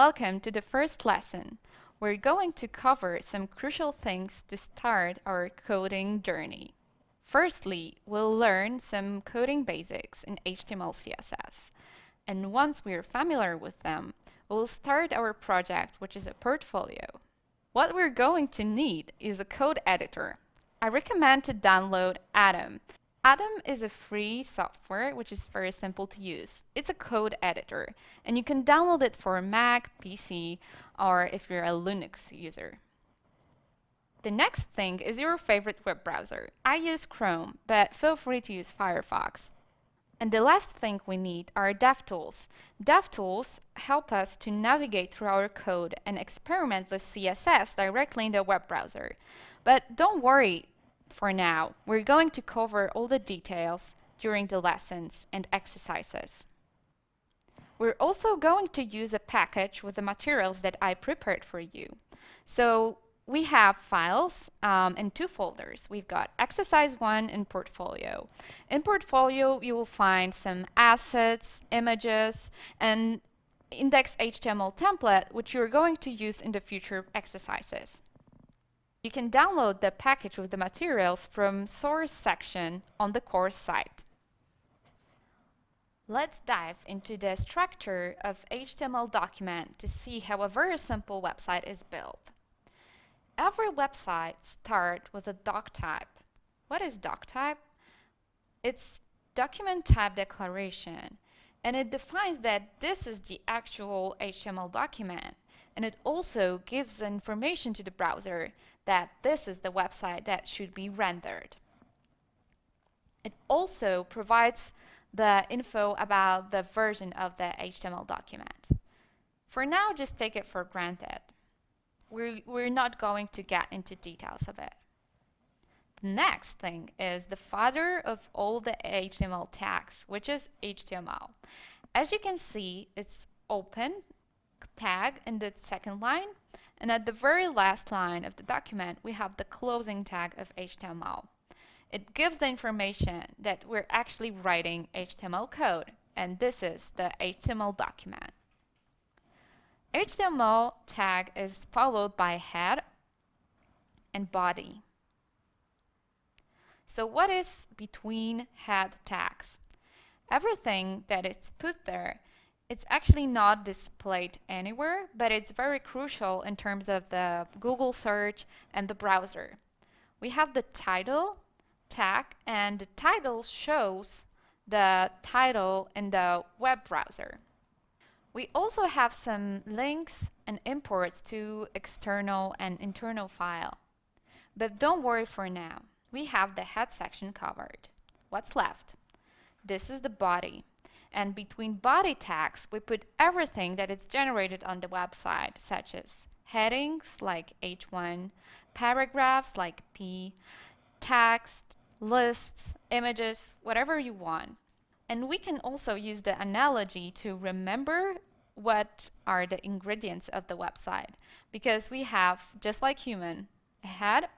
Welcome to the first lesson. We're going to cover some crucial things to start our coding journey. Firstly, we'll learn some coding basics in HTML CSS. And once we're familiar with them, we'll start our project, which is a portfolio. What we're going to need is a code editor. I recommend to download Atom. Atom is a free software which is very simple to use. It's a code editor, and you can download it for Mac, PC, or if you're a Linux user. The next thing is your favorite web browser. I use Chrome, but feel free to use Firefox. And the last thing we need are Devtools. Devtools help us to navigate through our code and experiment with CSS directly in the web browser. But don't worry for now. We're going to cover all the details during the lessons and exercises. We're also going to use a package with the materials that I prepared for you. So we have files in two folders. We've got Exercise 1 and Portfolio. In Portfolio, you will find some assets, images, and index.html template, which you're going to use in the future exercises. You can download the package with the materials from source section on the course site. Let's dive into the structure of HTML document to see how a very simple website is built. Every website starts with a doc type. What is doc type? It's document type declaration, and it defines that this is the actual HTML document, and it also gives information to the browser that this is the website that should be rendered. It also provides the info about the version of the HTML document. For now, just take it for granted. We're not going to get into details of it. The next thing is the father of all the HTML tags, which is HTML. As you can see, it's open tag in the second line, and at the very last line of the document, we have the closing tag of HTML. It gives the information that we're actually writing HTML code, and this is the HTML document. HTML tag is followed by head and body. So what is between head tags? Everything that is put there, it's actually not displayed anywhere, but it's very crucial in terms of the Google search and the browser. We have the title tag, and the title shows the title in the web browser. We also have some links and imports to external and internal file. But don't worry for now. We have the head section covered. What's left? This is the body. And between body tags, we put everything that is generated on the website, such as headings like H1, paragraphs like P, text, lists, images, whatever you want. And we can also use the analogy to remember what are the ingredients of the website, because we have, just like human, a head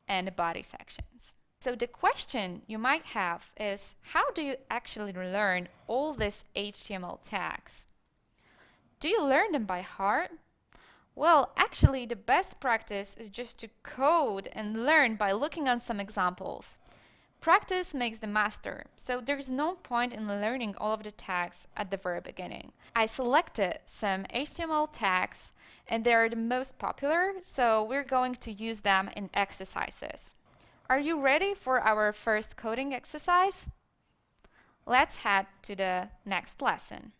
and a body sections. So the question you might have is, how do you actually learn all these HTML tags? Do you learn them by heart? Well, actually, the best practice is just to code and learn by looking on some examples. Practice makes the master, so there's no point in learning all of the tags at the very beginning. I selected some HTML tags, and they are the most popular, so we're going to use them in exercises. Are you ready for our first coding exercise? Let's head to the next lesson.